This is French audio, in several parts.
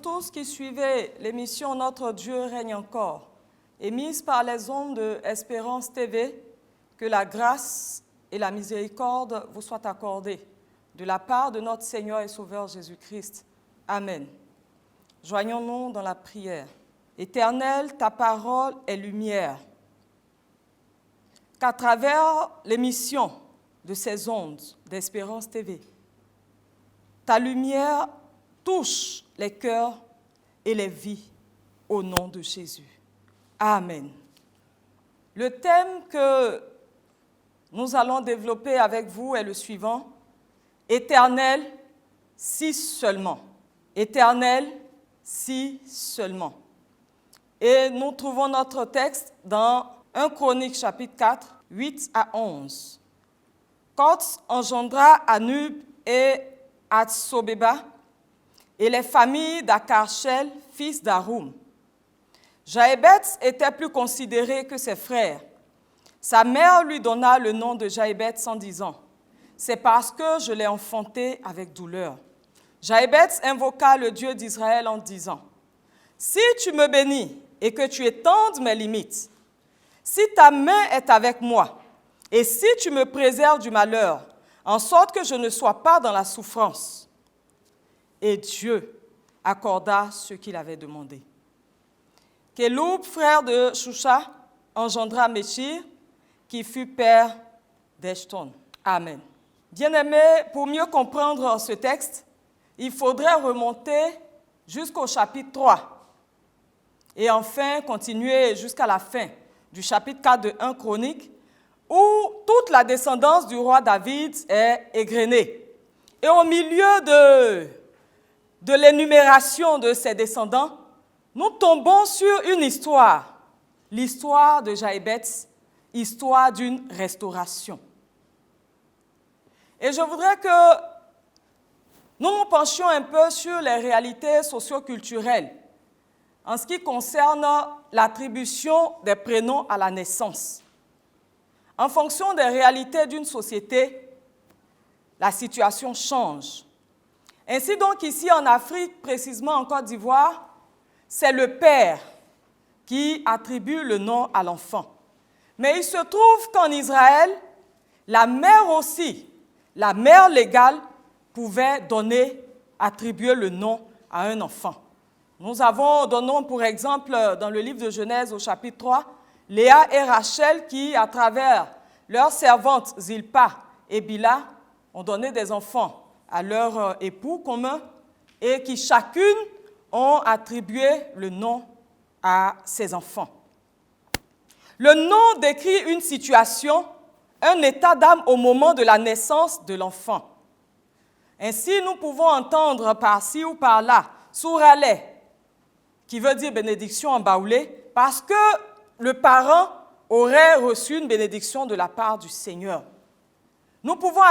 tous qui suivez l'émission Notre Dieu règne encore, émise par les ondes de Espérance TV, que la grâce et la miséricorde vous soient accordées de la part de notre Seigneur et Sauveur Jésus-Christ. Amen. Joignons-nous dans la prière. Éternel, ta parole est lumière. Qu'à travers l'émission de ces ondes d'Espérance TV, ta lumière touche les cœurs et les vies au nom de Jésus. Amen. Le thème que nous allons développer avec vous est le suivant: Éternel, si seulement. Éternel, si seulement. Et nous trouvons notre texte dans 1 Chronique chapitre 4, 8 à 11. Koz engendra Anub et Hatsobeba et les familles d'Akarchel, fils d'Arum. Jaébeth était plus considéré que ses frères. Sa mère lui donna le nom de Jaébeth en disant: c'est parce que je l'ai enfanté avec douleur. Jaébeth invoqua le Dieu d'Israël en disant: si tu me bénis et que tu étendes mes limites, si ta main est avec moi, et si tu me préserves du malheur, en sorte que je ne sois pas dans la souffrance. Et Dieu accorda ce qu'il avait demandé. Kéloub, frère de Shusha, engendra Méchir, qui fut père d'Eshton. Amen. Bien-aimés, pour mieux comprendre ce texte, il faudrait remonter jusqu'au chapitre 3 et enfin continuer jusqu'à la fin du chapitre 4 de 1 Chronique, où toute la descendance du roi David est égrenée. Et au milieu de l'énumération de ses descendants, nous tombons sur une histoire, l'histoire de Jaébeth, histoire d'une restauration. Et je voudrais que nous nous penchions un peu sur les réalités socio-culturelles en ce qui concerne l'attribution des prénoms à la naissance. En fonction des réalités d'une société, la situation change. Ainsi donc ici en Afrique, précisément en Côte d'Ivoire, c'est le père qui attribue le nom à l'enfant. Mais il se trouve qu'en Israël, la mère aussi, la mère légale, pouvait attribuer le nom à un enfant. Donnons pour exemple dans le livre de Genèse au chapitre 3, Léa et Rachel qui, à travers leurs servantes Zilpa et Bila, ont donné des enfants à leur époux commun et qui chacune ont attribué le nom à ses enfants. Le nom décrit une situation, un état d'âme au moment de la naissance de l'enfant. Ainsi, nous pouvons entendre par-ci ou par-là Souraleh, qui veut dire bénédiction en baoulé, parce que le parent aurait reçu une bénédiction de la part du Seigneur. Nous pouvons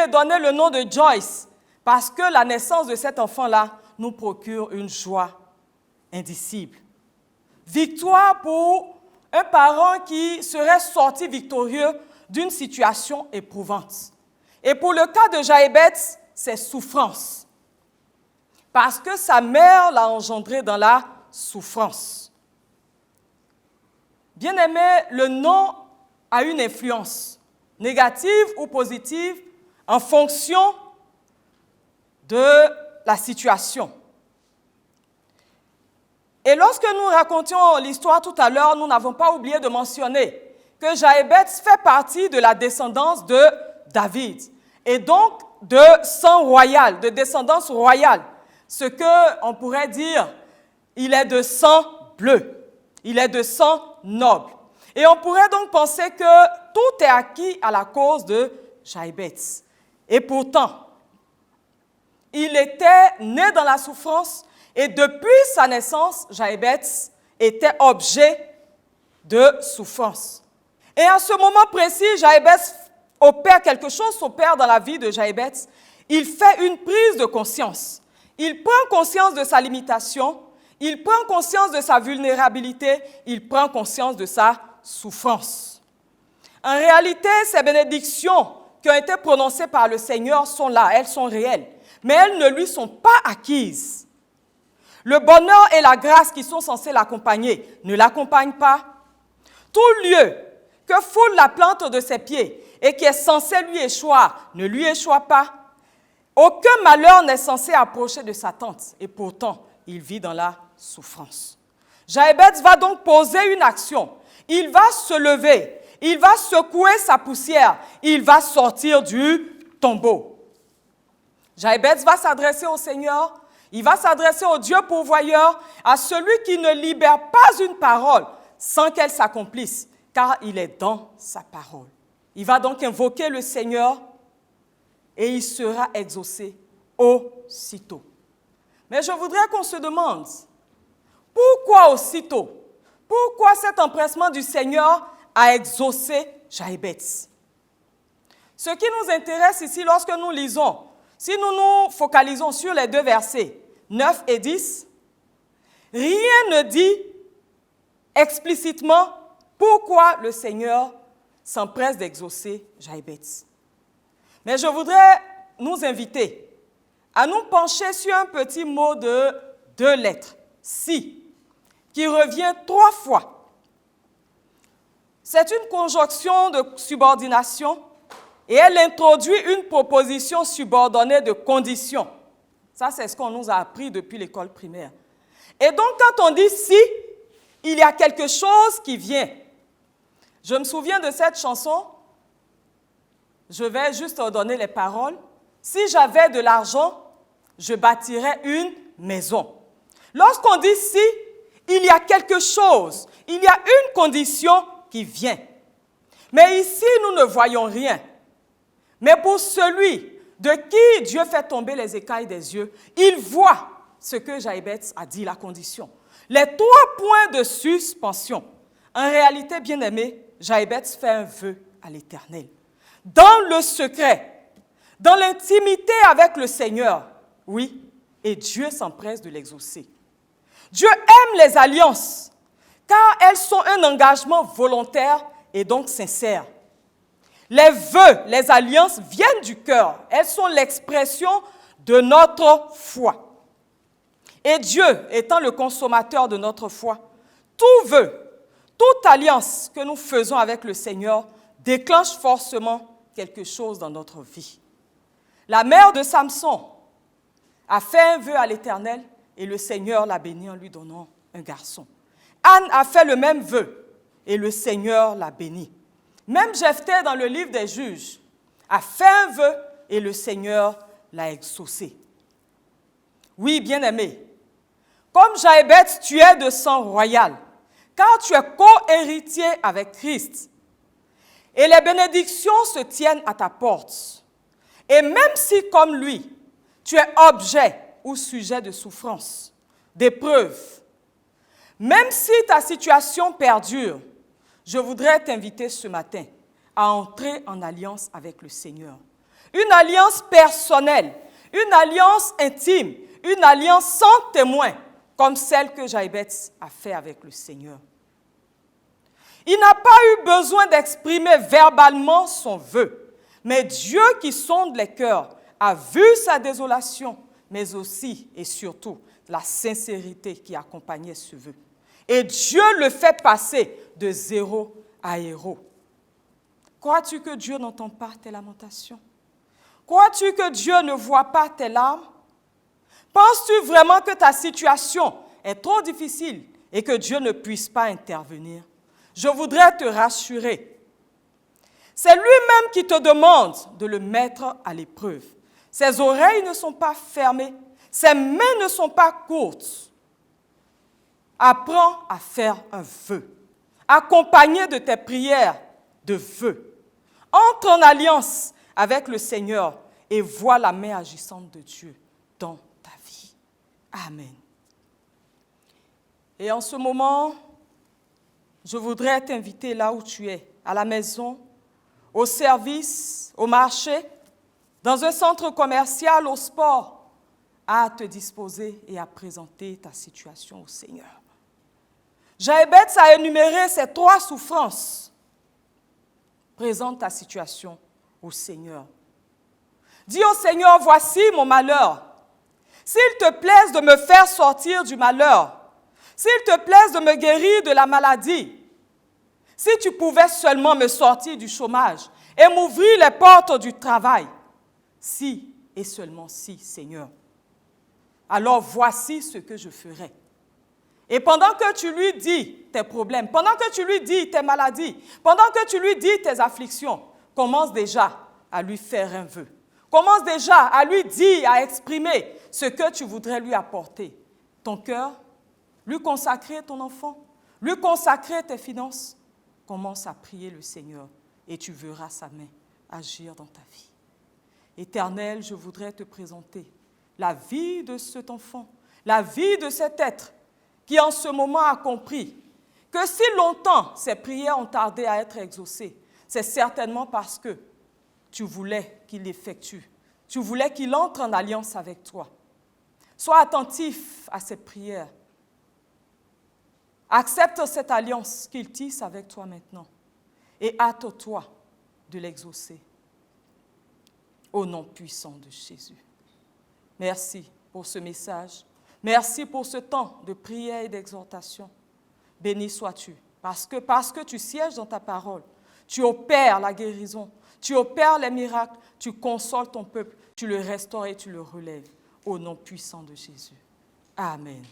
donner le nom de Joyce, parce que la naissance de cet enfant-là nous procure une joie indicible. Victoire pour un parent qui serait sorti victorieux d'une situation éprouvante. Et pour le cas de Jaébeth, c'est souffrance, parce que sa mère l'a engendré dans la souffrance. Bien-aimé, le nom a une influence, négative ou positive, en fonction de la situation. Et lorsque nous racontions l'histoire tout à l'heure, nous n'avons pas oublié de mentionner que Jaébeth fait partie de la descendance de David, et donc de sang royal, de descendance royale, ce qu'on pourrait dire, il est de sang bleu, il est de sang noble. Et on pourrait donc penser que tout est acquis à la cause de Jaébeth. Et pourtant, il était né dans la souffrance et depuis sa naissance, Jaébeth était objet de souffrance. Et à ce moment précis, Jaébeth opère quelque chose, s'opère dans la vie de Jaébeth. Il fait une prise de conscience. Il prend conscience de sa limitation, il prend conscience de sa vulnérabilité, il prend conscience de sa souffrance. En réalité, ces bénédictions qui ont été prononcées par le Seigneur sont là, elles sont réelles, mais elles ne lui sont pas acquises. Le bonheur et la grâce qui sont censés l'accompagner ne l'accompagnent pas. Tout lieu que foule la plante de ses pieds et qui est censé lui échoir ne lui échoit pas. Aucun malheur n'est censé approcher de sa tente et pourtant, il vit dans la souffrance. Jochebed va donc poser une action. Il va se lever, il va secouer sa poussière, il va sortir du tombeau. Jochebed va s'adresser au Seigneur, il va s'adresser au Dieu pourvoyeur, à celui qui ne libère pas une parole sans qu'elle s'accomplisse, car il est dans sa parole. Il va donc invoquer le Seigneur et il sera exaucé aussitôt. Mais je voudrais qu'on se demande, pourquoi aussitôt? Pourquoi cet empressement du Seigneur à exaucer Jochebed? Ce qui nous intéresse ici lorsque nous lisons, si nous nous focalisons sur les deux versets 9 et 10, rien ne dit explicitement pourquoi le Seigneur s'empresse d'exaucer Jochebed. Mais je voudrais nous inviter à nous pencher sur un petit mot de 2 lettres, si, qui revient 3 fois. C'est une conjonction de subordination et elle introduit une proposition subordonnée de condition. Ça, c'est ce qu'on nous a appris depuis l'école primaire. Et donc, quand on dit si, il y a quelque chose qui vient. Je me souviens de cette chanson. Je vais juste donner les paroles. Si j'avais de l'argent, je bâtirais une maison. Lorsqu'on dit si, il y a quelque chose, il y a une condition qui vient. Mais ici, nous ne voyons rien. Mais pour celui de qui Dieu fait tomber les écailles des yeux, il voit ce que Jochebed a dit, la condition. Les 3 points de suspension. En réalité, bien-aimé, Jochebed fait un vœu à l'Éternel. Dans le secret, dans l'intimité avec le Seigneur, oui, et Dieu s'empresse de l'exaucer. Dieu aime les alliances, car elles sont un engagement volontaire et donc sincère. Les vœux, les alliances viennent du cœur. Elles sont l'expression de notre foi. Et Dieu, étant le consommateur de notre foi, tout vœu, toute alliance que nous faisons avec le Seigneur déclenche forcément quelque chose dans notre vie. La mère de Samson a fait un vœu à l'Éternel et le Seigneur l'a béni en lui donnant un garçon. Anne a fait le même vœu et le Seigneur l'a béni. Même Jephthé, dans le livre des Juges, a fait un vœu et le Seigneur l'a exaucé. Oui, bien-aimé, comme Jochebed, tu es de sang royal, car tu es co-héritier avec Christ. Et les bénédictions se tiennent à ta porte. Et même si, comme lui, tu es objet ou sujet de souffrance, d'épreuve, même si ta situation perdure, je voudrais t'inviter ce matin à entrer en alliance avec le Seigneur. Une alliance personnelle, une alliance intime, une alliance sans témoin, comme celle que Jochebed a fait avec le Seigneur. Il n'a pas eu besoin d'exprimer verbalement son vœu, mais Dieu qui sonde les cœurs a vu sa désolation, mais aussi et surtout la sincérité qui accompagnait ce vœu. Et Dieu le fait passer de 0 à héros. Crois-tu que Dieu n'entend pas tes lamentations? Crois-tu que Dieu ne voit pas tes larmes? Penses-tu vraiment que ta situation est trop difficile et que Dieu ne puisse pas intervenir? Je voudrais te rassurer. C'est lui-même qui te demande de le mettre à l'épreuve. Ses oreilles ne sont pas fermées, ses mains ne sont pas courtes. Apprends à faire un vœu, accompagné de tes prières de vœu. Entre en alliance avec le Seigneur et vois la main agissante de Dieu dans ta vie. Amen. Et en ce moment, je voudrais t'inviter là où tu es, à la maison, au service, au marché, dans un centre commercial, au sport, à te disposer et à présenter ta situation au Seigneur. Jochebed a énuméré ces 3 souffrances. Présente ta situation au Seigneur. Dis au Seigneur, voici mon malheur. S'il te plaise de me faire sortir du malheur, s'il te plaise de me guérir de la maladie, si tu pouvais seulement me sortir du chômage et m'ouvrir les portes du travail, si et seulement si, Seigneur, alors voici ce que je ferai. Et pendant que tu lui dis tes problèmes, pendant que tu lui dis tes maladies, pendant que tu lui dis tes afflictions, commence déjà à lui faire un vœu. Commence déjà à lui dire, à exprimer ce que tu voudrais lui apporter. Ton cœur, lui consacrer ton enfant, lui consacrer tes finances. Commence à prier le Seigneur et tu verras sa main agir dans ta vie. Éternel, je voudrais te présenter la vie de cet enfant, la vie de cet être qui en ce moment a compris que si longtemps ses prières ont tardé à être exaucées, c'est certainement parce que tu voulais qu'il effectue, tu voulais qu'il entre en alliance avec toi. Sois attentif à cette prière. Accepte cette alliance qu'il tisse avec toi maintenant et hâte-toi de l'exaucer. Au nom puissant de Jésus. Merci pour ce message. Merci pour ce temps de prière et d'exhortation. Béni sois-tu, parce que tu sièges dans ta parole, tu opères la guérison, tu opères les miracles, tu consoles ton peuple, tu le restaures et tu le relèves. Au nom puissant de Jésus. Amen.